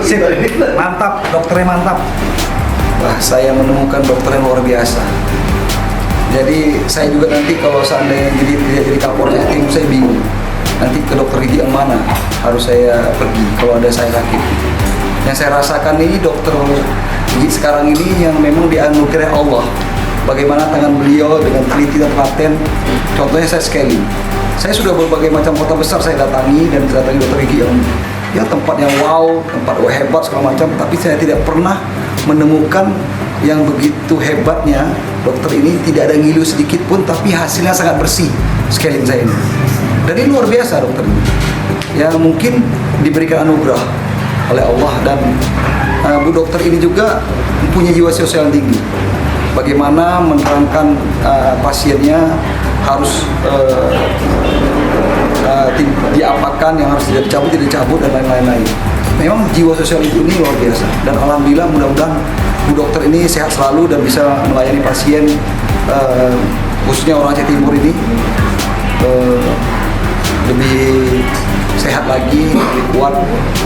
Sip, mantap, dokternya mantap. Wah, saya menemukan dokter yang luar biasa. Jadi saya juga nanti kalau seandainya jadi Kapolres Timur, saya bingung. Nanti ke dokter gigi yang mana harus saya pergi kalau ada saya sakit. Yang saya rasakan ini dokter gigi sekarang ini yang memang dianugerah Allah. Bagaimana tangan beliau dengan teliti dan telaten. Contohnya saya scaling. Saya sudah berbagai macam kota besar saya datangi dan datangi dokter gigi yang tempatnya wow, tempat hebat segala macam. Tapi saya tidak pernah menemukan yang begitu hebatnya. Dokter ini tidak ada ngilu sedikit pun, tapi hasilnya sangat bersih scaling saya ini. Dan ini luar biasa dokter ini. Ya mungkin diberikan anugerah oleh Allah, dan Bu dokter ini juga mempunyai jiwa sosial yang tinggi. Bagaimana menerangkan pasiennya harus diapakan, yang harus tidak dicabut dan lain-lain. Memang jiwa sosial ibu ini luar biasa, dan alhamdulillah mudah-mudahan Bu dokter ini sehat selalu dan bisa melayani pasien, khususnya orang Aceh Timur ini lebih sehat lagi, lebih kuat,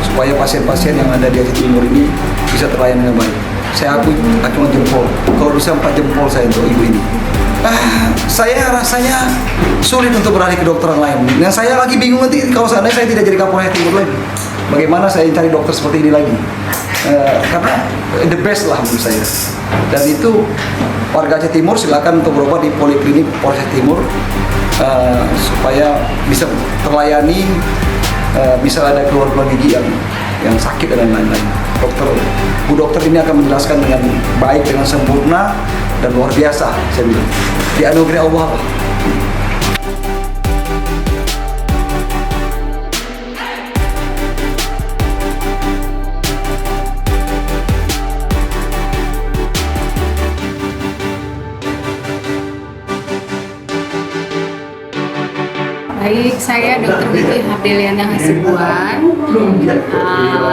supaya pasien-pasien yang ada di Aceh Timur ini bisa terlayani dengan baik. Saya acungan jempol, kalau bisa 4 jempol saya untuk ibu ini. Saya rasanya sulit untuk beralih ke dokter yang lain. Nah, saya lagi bingung nanti kalau seandainya saya tidak jadi Kapolres Timur lagi. Bagaimana saya cari dokter seperti ini lagi? Karena the best lah menurut saya. Dan itu warga Aceh Timur silakan untuk berobat di poliklinik Polres Timur, supaya bisa terlayani, bisa ada keluar gigi yang sakit dan lain-lain. Bu dokter ini akan menjelaskan dengan baik, dengan sempurna dan luar biasa, saya bilang. Dianugerahi Allah. Baik, saya Dr. Gigi Hardeliana Hasibuan,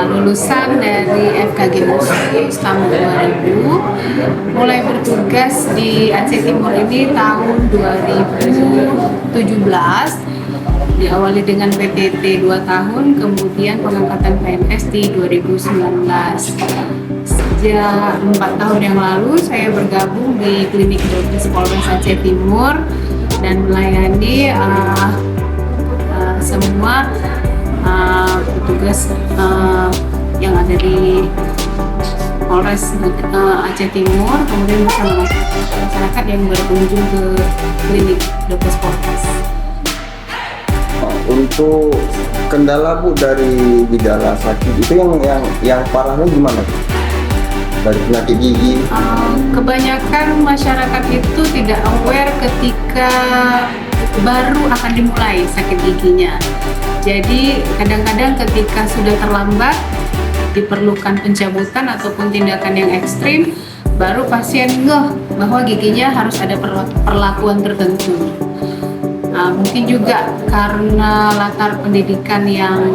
lulusan dari FKG USI tahun 2000, mulai bertugas di Aceh Timur ini tahun 2017, diawali dengan PTT 2 tahun, kemudian pengangkatan PNS di 2019. Sejak 4 tahun yang lalu, saya bergabung di Klinik Dokes Polres Aceh Timur dan melayani semua petugas yang ada di Polres Aceh Timur, kemudian bersama masyarakat yang berkunjung ke klinik Dokes Polres. Untuk kendala Bu dari gejala sakit itu yang parahnya gimana? Dari penyakit gigi? Kebanyakan masyarakat itu tidak aware ketika baru akan dimulai sakit giginya. Jadi kadang-kadang ketika sudah terlambat, diperlukan pencabutan ataupun tindakan yang ekstrim, baru pasien ngeh bahwa giginya harus ada perlakuan tertentu. Mungkin juga karena latar pendidikan yang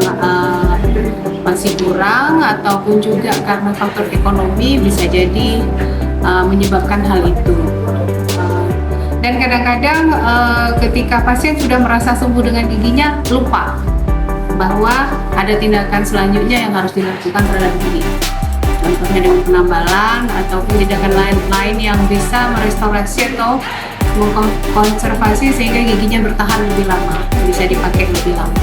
masih kurang, ataupun juga karena faktor ekonomi bisa jadi menyebabkan hal itu. Dan kadang-kadang ketika pasien sudah merasa sembuh dengan giginya, lupa bahwa ada tindakan selanjutnya yang harus dilakukan terhadap gigi. Contohnya dengan penambalan ataupun tindakan lain yang bisa merestorasi atau mengkonservasi sehingga giginya bertahan lebih lama, bisa dipakai lebih lama.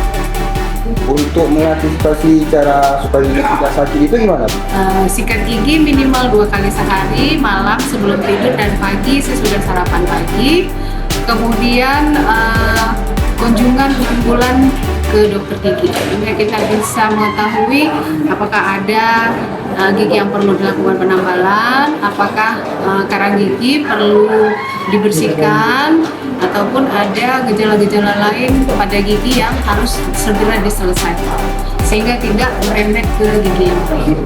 Untuk mengantisipasi cara supaya gigi tidak sakit itu gimana? Sikat gigi minimal 2 kali sehari, malam sebelum tidur dan pagi sesudah sarapan pagi. Kemudian kunjungan bulan ke dokter gigi, sehingga kita bisa mengetahui apakah ada gigi yang perlu dilakukan penambalan, apakah karang gigi perlu dibersihkan, ataupun ada gejala-gejala lain pada gigi yang harus segera diselesaikan sehingga tidak merembet ke gigi yang lain.